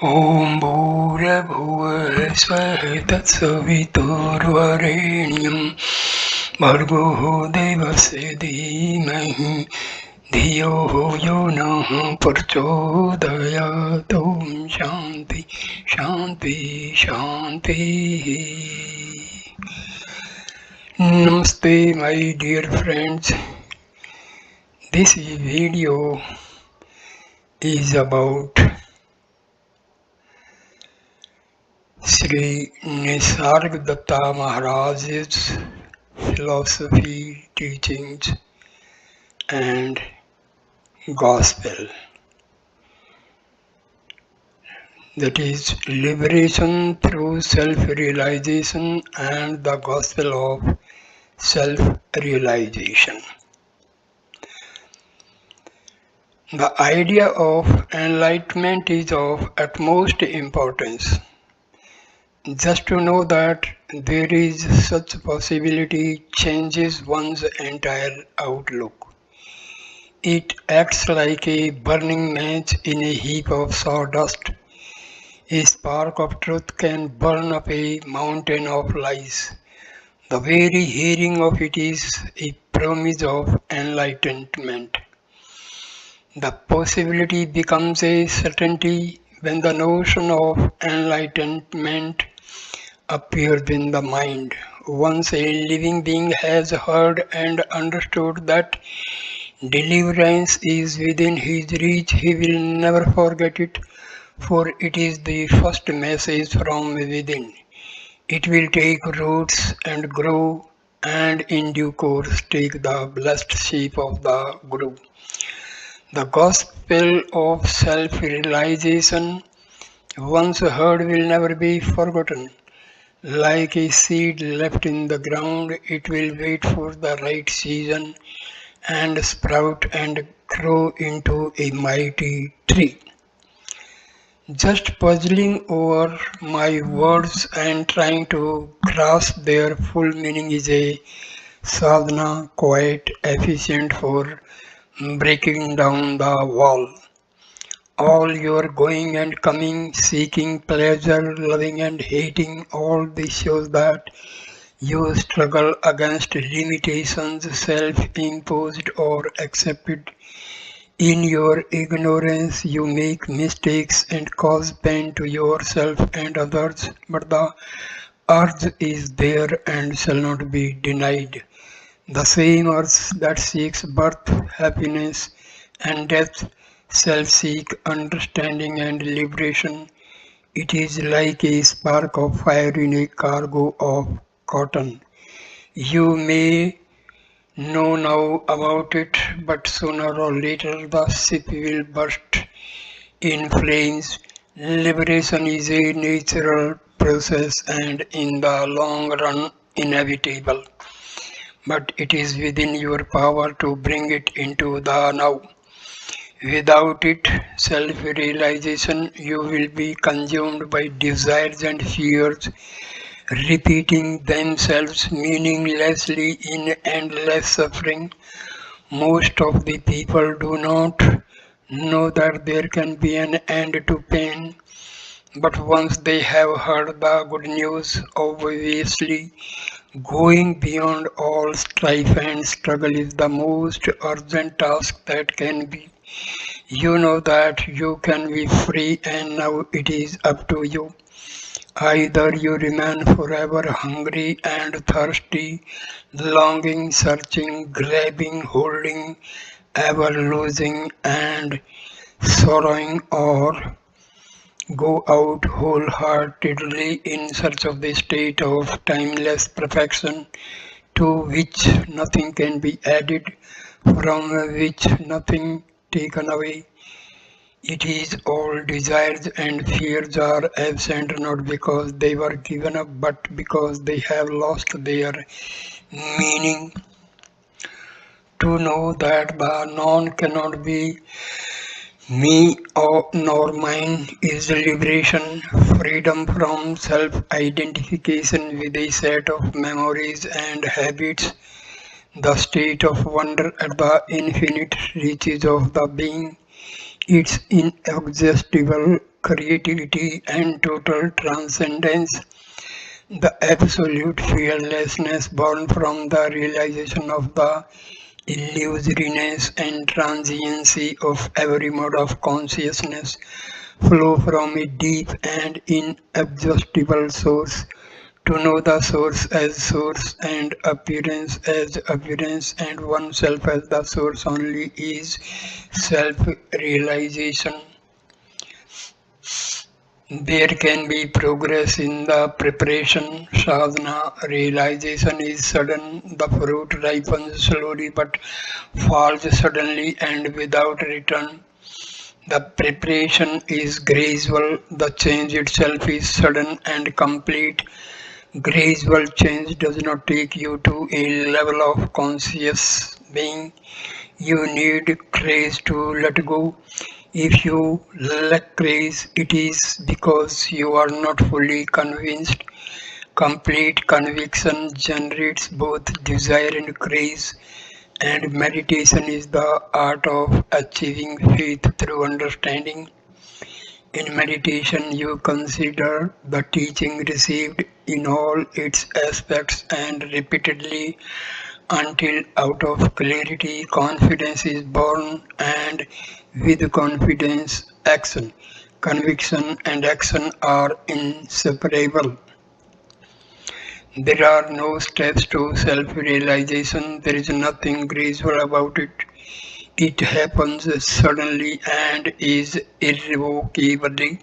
Om Bhura Bhuva Swaha Tatsavitorenyam Bhargo Devasya Dhimahi Dhiyo Yo Nah Prachodayat. Om Shanti Shanti Shanti. Namaste, my dear friends. This video is about Sri Nisargdatta Maharaj's philosophy, teachings, and gospel. That is, liberation through self-realization and the gospel of self-realization. The idea of enlightenment is of utmost importance. Just to know that there is such a possibility changes one's entire outlook. It acts like a burning match in a heap of sawdust. A spark of truth can burn up a mountain of lies. The very hearing of it is a promise of enlightenment. The possibility becomes a certainty when the notion of enlightenment appears in the mind. Once a living being has heard and understood that deliverance is within his reach, he will never forget it, for it is the first message from within. It will take roots and grow, and in due course take the blessed shape of the Guru. The gospel of self-realization, once heard, will never be forgotten. Like a seed left in the ground, it will wait for the right season and sprout and grow into a mighty tree. Just puzzling over my words and trying to grasp their full meaning is a sadhana quite efficient for breaking down the wall. All your going and coming, seeking pleasure, loving and hating, all this shows that you struggle against limitations self-imposed or accepted. In your ignorance, you make mistakes and cause pain to yourself and others, but the urge is there and shall not be denied. The same urge that seeks birth, happiness, and death shall seek understanding and liberation. It is like a spark of fire in a cargo of cotton. You may know now about it, but sooner or later the ship will burst in flames. Liberation is a natural process and in the long run inevitable, but it is within your power to bring it into the now. Without it, self-realization, you will be consumed by desires and fears, repeating themselves meaninglessly in endless suffering. Most of the people do not know that there can be an end to pain, but once they have heard the good news, obviously, going beyond all strife and struggle is the most urgent task that can be. You know that you can be free and now it is up to you. Either you remain forever hungry and thirsty, longing, searching, grabbing, holding, ever losing and sorrowing, or go out wholeheartedly in search of the state of timeless perfection to which nothing can be added, from which nothing taken away. It is all desires and fears are absent not because they were given up but because they have lost their meaning. To know that the known cannot be me or nor mine is liberation, freedom from self-identification with a set of memories and habits, the state of wonder at the infinite reaches of the being, its inexhaustible creativity and total transcendence, the absolute fearlessness born from the realization of the illusoriness and transiency of every mode of consciousness, flow from a deep and inexhaustible source. To know the source as source and appearance as appearance and oneself as the source only is self-realization. There can be progress in the preparation, sadhana, realization is sudden, the fruit ripens slowly but falls suddenly and without return. The preparation is gradual, the change itself is sudden and complete. Gradual change does not take you to a level of conscious being. You need courage to let go. If you lack courage, it is because you are not fully convinced. Complete conviction generates both desire and courage, and meditation is the art of achieving faith through understanding. In meditation, you consider the teaching received in all its aspects and repeatedly until out of clarity confidence is born, and with confidence action. Conviction and action are inseparable. There are no steps to self-realization. There is nothing gradual about it. It happens suddenly and is irrevocably.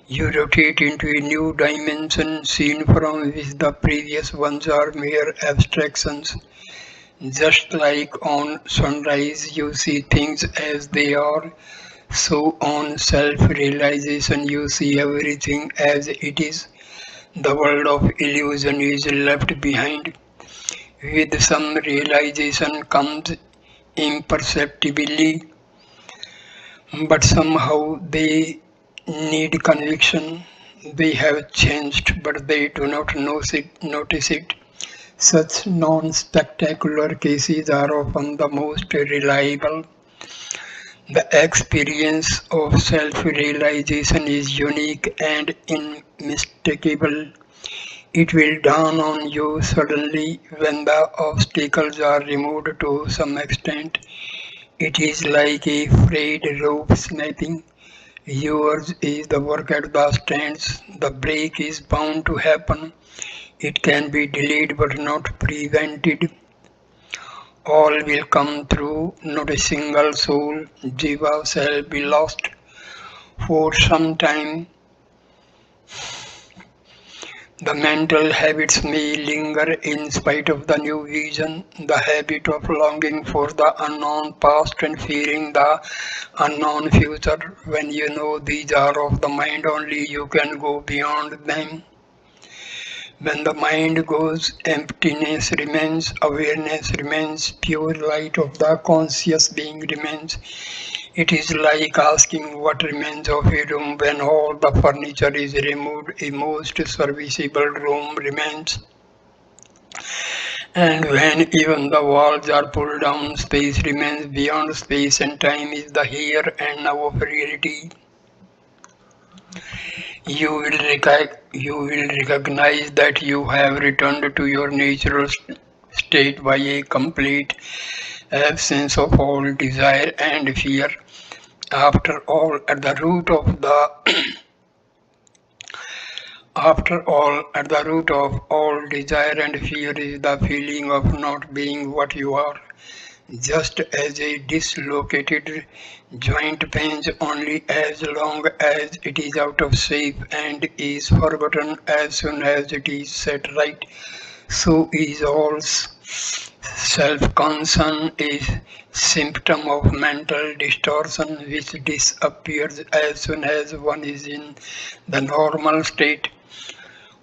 You rotate into a new dimension seen from which the previous ones are mere abstractions. Just like on sunrise you see things as they are, so on self-realization you see everything as it is. The world of illusion is left behind. With some realization comes imperceptibly, but somehow they need conviction. They have changed, but they do not notice it. Such non-spectacular cases are often the most reliable. The experience of self-realization is unique and unmistakable. It will dawn on you suddenly when the obstacles are removed to some extent. It is like a frayed rope snapping. Yours is the work at the stands. The break is bound to happen. It can be delayed but not prevented. All will come through, not a single soul, jiva, shall be lost. For some time, the mental habits may linger in spite of the new vision, the habit of longing for the unknown past and fearing the unknown future. When you know these are of the mind only, you can go beyond them. When the mind goes, emptiness remains, awareness remains, pure light of the conscious being remains. It is like asking what remains of a room when all the furniture is removed, a most serviceable room remains. And when even the walls are pulled down, space remains. Beyond space and time is the here and now of reality. You will recognize that you have returned to your natural state by a complete absence of all desire and fear. After all, at the root of all desire and fear is the feeling of not being what you are. Just as a dislocated joint pains only as long as it is out of shape and is forgotten as soon as it is set right, so is all self-concern a symptom of mental distortion which disappears as soon as one is in the normal state.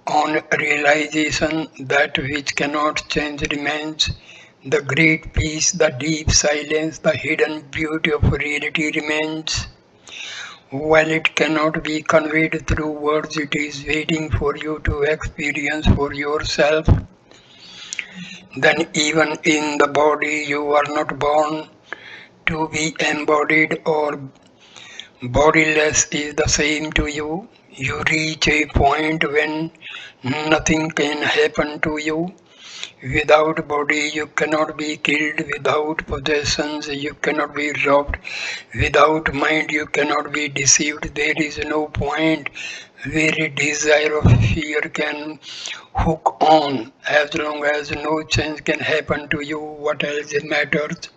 On realization, that which cannot change remains. The great peace, the deep silence, the hidden beauty of reality remains. While it cannot be conveyed through words, it is waiting for you to experience for yourself. Then even in the body you are not born to be embodied or Bodiless is the same to you. You reach a point when nothing can happen to you. Without body, you cannot be killed. Without possessions, you cannot be robbed. Without mind, you cannot be deceived. There is no point where a desire or fear can hook on. As long as no change can happen to you, what else matters?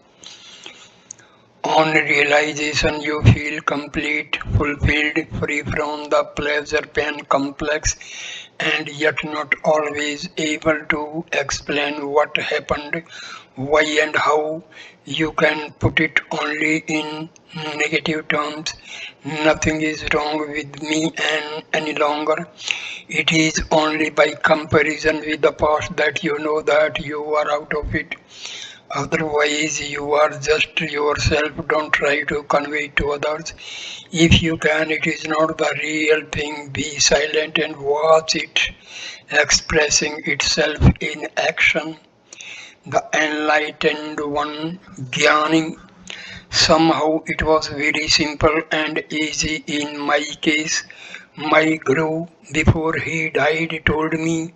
On realization, you feel complete, fulfilled, free from the pleasure-pain complex, and yet not always able to explain what happened, why and how. You can put it only in negative terms. Nothing is wrong with me and any longer. It is only by comparison with the past that you know that you are out of it. Otherwise, you are just yourself. Don't try to convey it to others. If you can, it is not the real thing. Be silent and watch it expressing itself in action. The enlightened one, Jnani. Somehow it was very simple and easy in my case. My Guru, before he died, told me,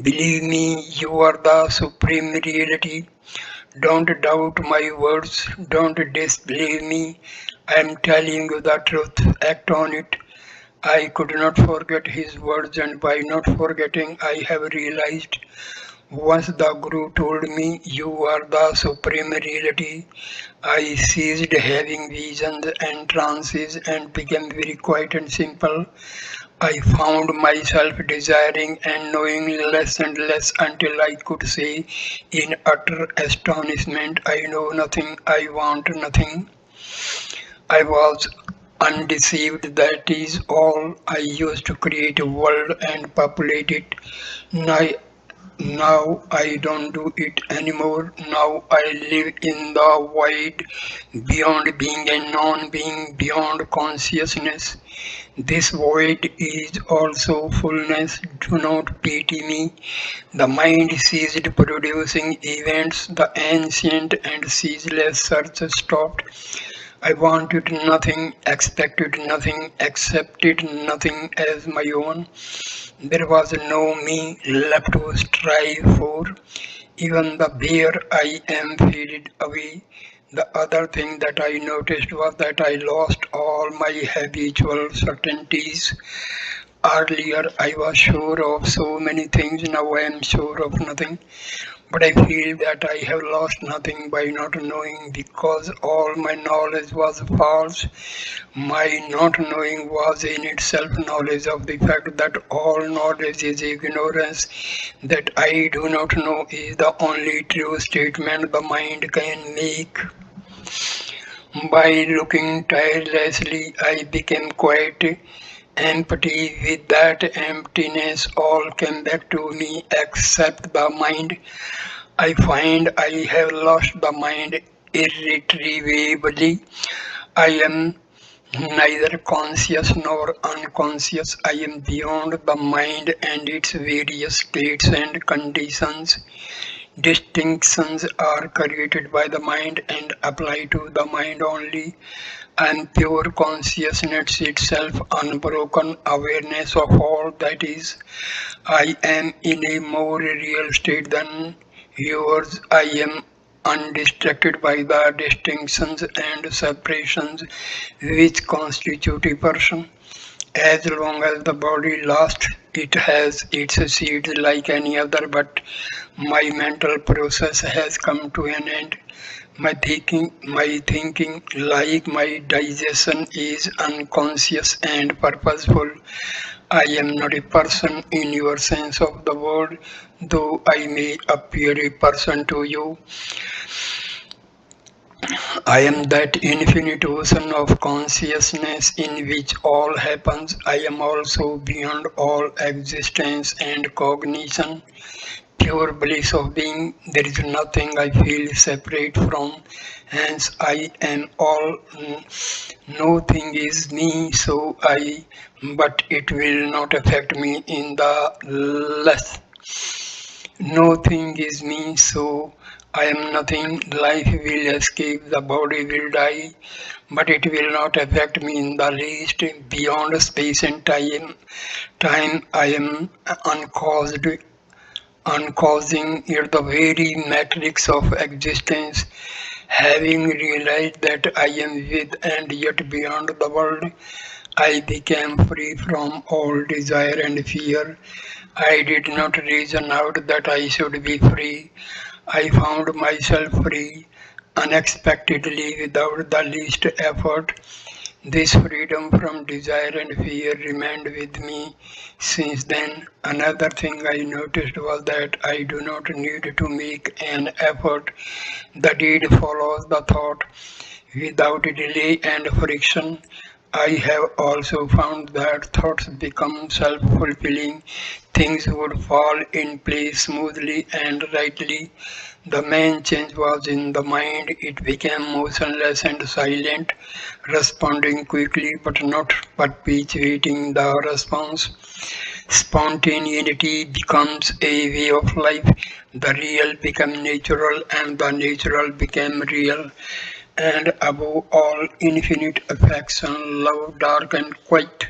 believe me, you are the supreme reality. Don't doubt my words, don't disbelieve me. I am telling you the truth, act on it. I could not forget his words, and by not forgetting, I have realized. Once the Guru told me, you are the supreme reality, I ceased having visions and trances and became very quiet and simple. I found myself desiring and knowing less and less until I could say in utter astonishment, I know nothing, I want nothing. I was undeceived, that is all. I used to create a world and populate it. Now, now I don't do it anymore. Now I live in the void, beyond being and non-being, beyond consciousness. This void is also fullness. Do not pity me. The mind ceased producing events. The ancient and ceaseless search stopped. I wanted nothing, expected nothing, accepted nothing as my own. There was no me left to strive for. Even the bear I am faded away. The other thing that I noticed was that I lost all my habitual certainties. Earlier I was sure of so many things, now I am sure of nothing. But I feel that I have lost nothing by not knowing, because all my knowledge was false. My not knowing was in itself knowledge of the fact that all knowledge is ignorance. That I do not know is the only true statement the mind can make. By looking tirelessly, I became quite empty. With that emptiness, all came back to me except the mind. I find I have lost the mind irretrievably. I am neither conscious nor unconscious. I am beyond the mind and its various states and conditions. Distinctions are created by the mind and apply to the mind only. I am pure consciousness itself, unbroken awareness of all that is. I am in a more real state than yours. I am undistracted by the distinctions and separations which constitute a person. As long as the body lasts, it has its seeds like any other, but my mental process has come to an end. My thinking, like my digestion, is unconscious and purposeful. I am not a person in your sense of the word, though I may appear a person to you. I am that infinite ocean of consciousness in which all happens. I am also beyond all existence and cognition, pure bliss of being. There is nothing I feel separate from. Hence, I am all. Nothing is me, so I. But it will not affect me in the less. Nothing is me, so I am nothing, life will escape, the body will die, but it will not affect me in the least. Beyond space and time I am uncaused, uncausing it the very matrix of existence. Having realized that I am with and yet beyond the world, I became free from all desire and fear. I did not reason out that I should be free. I found myself free unexpectedly without the least effort. This freedom from desire and fear remained with me since then. Another thing I noticed was that I do not need to make an effort. The deed follows the thought without delay and friction. I have also found that thoughts become self-fulfilling. Things would fall in place smoothly and rightly. The main change was in the mind. It became motionless and silent, responding quickly but not perpetuating the response. Spontaneity becomes a way of life. The real became natural and the natural became real. And above all, infinite affection, love, dark and quiet,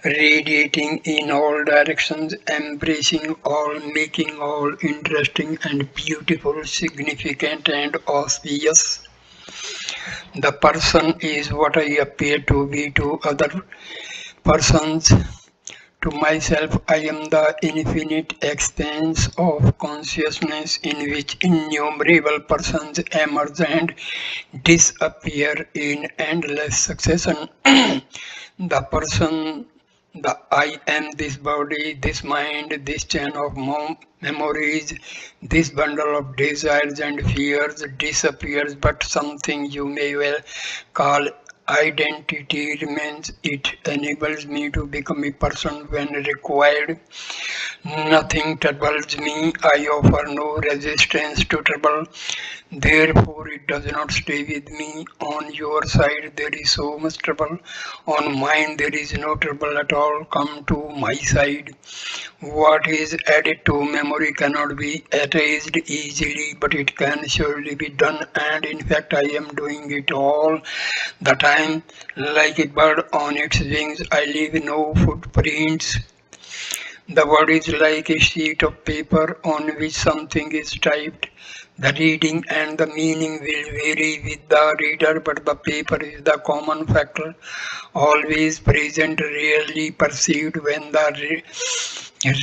radiating in all directions, embracing all, making all interesting and beautiful, significant and auspicious. The person is what I appear to be to other persons. To myself, I am the infinite expanse of consciousness in which innumerable persons emerge and disappear in endless succession. The person, the I am this body, this mind, this chain of memories, this bundle of desires and fears disappears, but something you may well call identity remains. It enables me to become a person when required. Nothing troubles me. I offer no resistance to trouble. Therefore, it does not stay with me. On your side, there is so much trouble. On mine, there is no trouble at all. Come to my side. What is added to memory cannot be erased easily, but it can surely be done. And in fact, I am doing it all the time. Like a bird on its wings, I leave no footprints. The word is like a sheet of paper on which something is typed. The reading and the meaning will vary with the reader, but the paper is the common factor, always present, rarely perceived. When the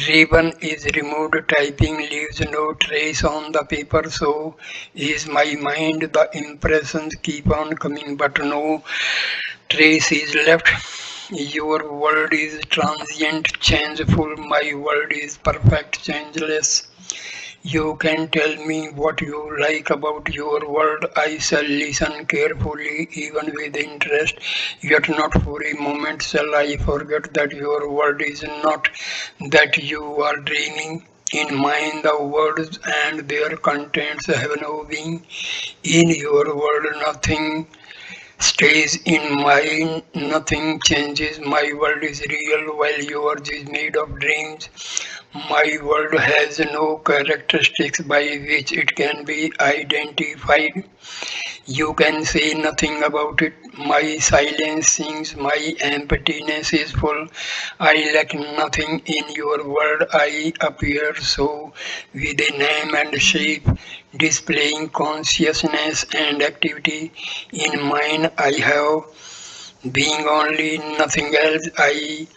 ribbon is removed, typing leaves no trace on the paper. So is my mind. The impressions keep on coming, but no trace is left. Your world is transient, changeful. My world is perfect, changeless. You can tell me what you like about your world. I shall listen carefully, even with interest. Yet not for a moment shall I forget that your world is not, that you are dreaming. In mine the words and their contents have no being. In your world nothing stays, in mine nothing changes. My world is real while yours is made of dreams. My world has no characteristics by which it can be identified. You can say nothing about it. My silence sings, my emptiness is full. I lack nothing in your world. I appear so with a name and shape, displaying consciousness and activity. In mine I have being only, nothing else. I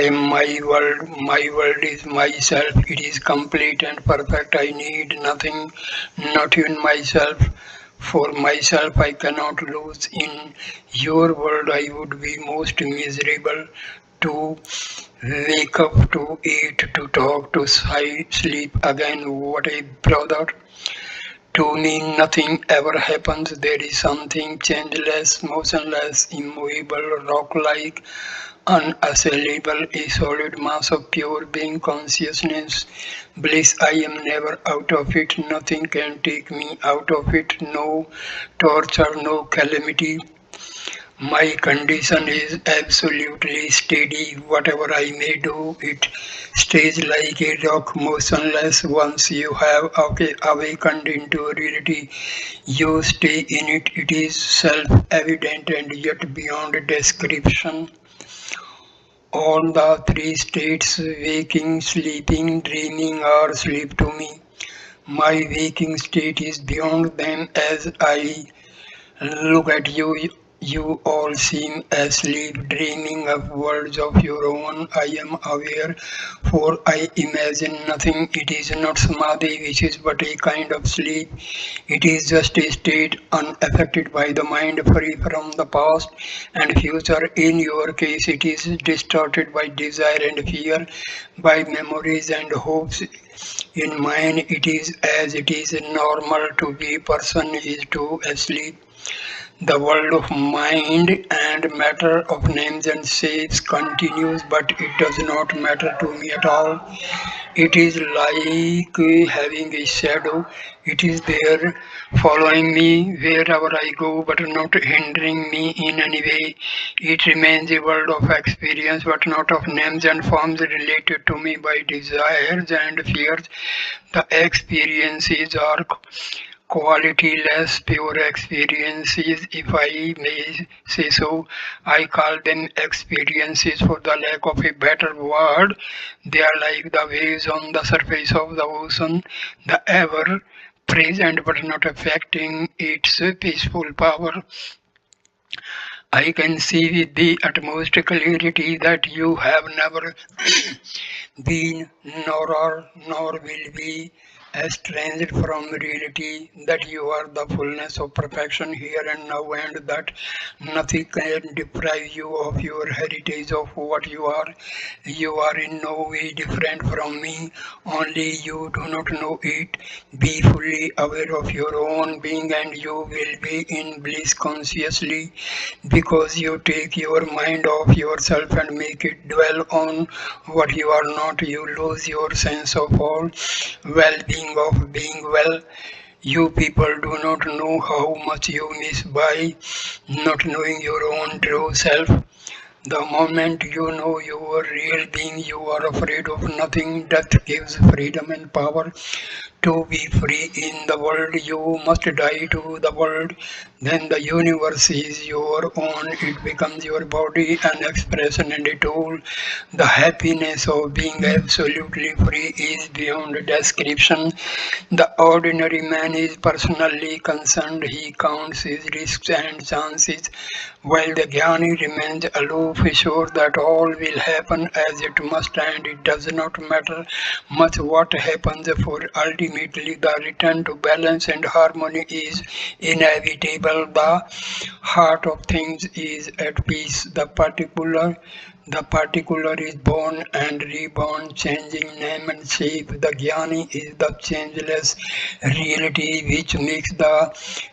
am my world is myself, it is complete and perfect. I need nothing, not even myself. For myself I cannot lose. In your world I would be most miserable to wake up, to eat, to talk, to sleep again. What a brother! To me nothing ever happens. There is something changeless, motionless, immovable, rock-like, unassailable, a solid mass of pure being, consciousness, bliss. I am never out of it. Nothing can take me out of it. No torture, no calamity. My condition is absolutely steady. Whatever I may do, it stays like a rock motionless. Once you have awakened into reality, you stay in it. It is self-evident and yet beyond description. All the three states, waking, sleeping, dreaming, are sleep to me. My waking state is beyond them. As I look at you, you all seem asleep, dreaming of worlds of your own. I am aware, for I imagine nothing. It is not samadhi, which is but a kind of sleep. It is just a state unaffected by the mind, free from the past and future. In your case, it is distorted by desire and fear, by memories and hopes. In mine, it is as it is normal to be. Person is too asleep. The world of mind and matter, of names and shapes, continues, but it does not matter to me at all. It is like having a shadow. It is there, following me wherever I go, but not hindering me in any way. It remains a world of experience, but not of names and forms related to me by desires and fears. The experiences are quality-less, pure experiences, if I may say so. I call them experiences for the lack of a better word. They are like the waves on the surface of the ocean, the ever present but not affecting its peaceful power. I can see with the utmost clarity that you have never been, nor are, nor will be estranged from reality, that you are the fullness of perfection here and now, and that nothing can deprive you of your heritage of what you are. You are in no way different from me, only you do not know it. Be fully aware of your own being, and you will be in bliss consciously, because you take your mind off yourself and make it dwell on what you are not. You lose your sense of all well-being of being well. You people do not know how much you miss by not knowing your own true self. The moment you know your real being, you are afraid of nothing. Death gives freedom and power. To be free in the world, you must die to the world. Then the universe is your own. It becomes your body, an expression and a tool. The happiness of being absolutely free is beyond description. The ordinary man is personally concerned. He counts his risks and chances, while the jnani remains aloof, sure that all will happen as it must, and it does not matter much what happens, for ultimately the return to balance and harmony is inevitable. The heart of things is at peace. The particular is born and reborn, changing name and shape. The jnani is the changeless reality which makes the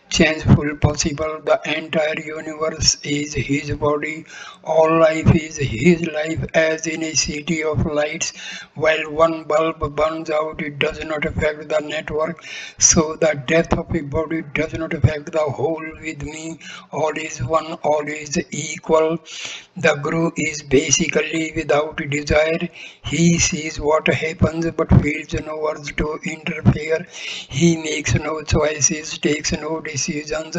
changeful possible. The entire universe is his body. All life is his life, as in a city of lights. While one bulb burns out, it does not affect the network. So the death of a body does not affect the whole. With me, all is one, all is equal. The Guru is basically without desire. He sees what happens but feels no urge to interfere. He makes no choices, takes no decisions.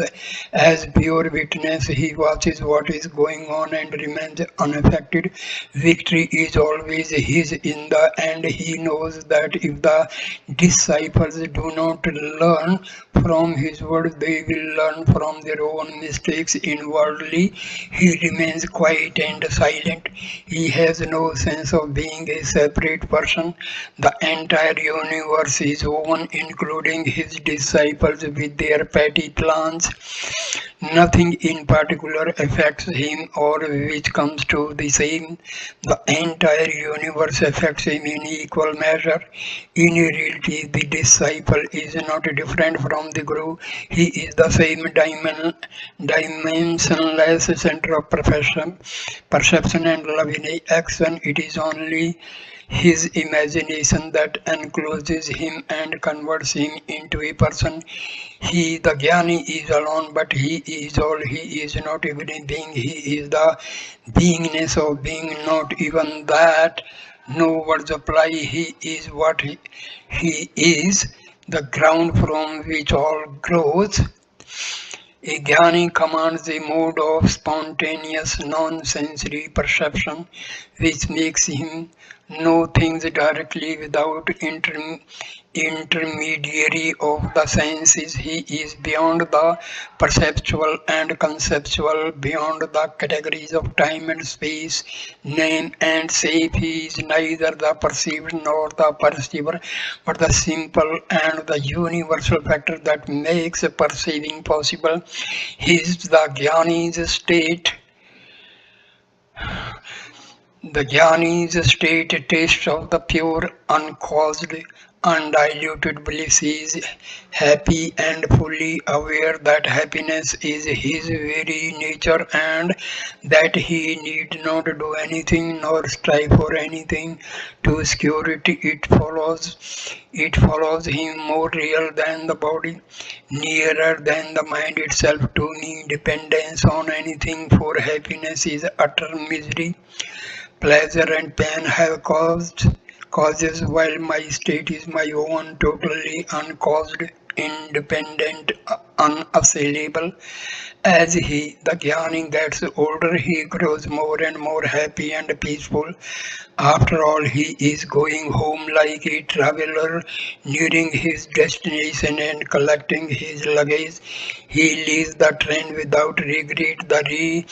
As pure witness, he watches what is going on and remains unaffected. Victory is always his in the end. He knows that if the disciples do not learn from his word, they will learn from their own mistakes inwardly. He remains quiet and silent. He has no sense of being a separate person. The entire universe is one, including his disciples with their petty plans. Nothing in particular affects him, or which comes to the same. The entire universe affects him in equal measure. In reality, the disciple is not different from the Guru. He is the same dimensionless center of perception and love in action. It is only his imagination that encloses him and converts him into a person. He, the Jnani, is alone, but he is all. He is not even a being. He is the beingness of being, not even that. No words apply. He is what he is, the ground from which all grows. A jnani commands a mode of spontaneous non-sensory perception which makes him know things directly without intermediary of the senses. He is beyond the perceptual and conceptual, beyond the categories of time and space, name and shape. He is neither the perceived nor the perceiver, but the simple and the universal factor that makes perceiving possible. He is the Jnani's state. The Jnani's state taste of the pure, uncaused, undiluted bliss. He is happy and fully aware that happiness is his very nature and that he need not do anything nor strive for anything to secure it. It follows him more real than the body, nearer than the mind itself. To me, dependence on anything for happiness is utter misery. Pleasure and pain have causes, while my state is my own, totally uncaused, independent, unassailable. As the jnani gets older, he grows more and more happy and peaceful. After all, he is going home like a traveler, nearing his destination and collecting his luggage. He leaves the train without regret. The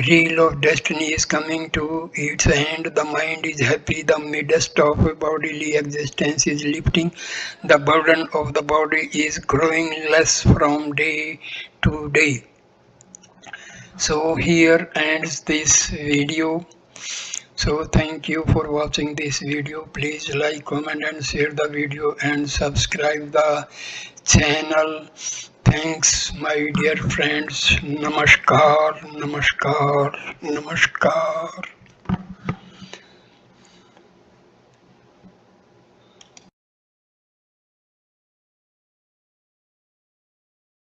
reel of destiny is coming to its end. The mind is happy. The midst of bodily existence is lifting. The burden of the body is growing less from day to day. So here ends this video. So thank you for watching this video. Please like, comment and share the video and subscribe the channel. Thanks my dear friends. Namaskar, namaskar, namaskar.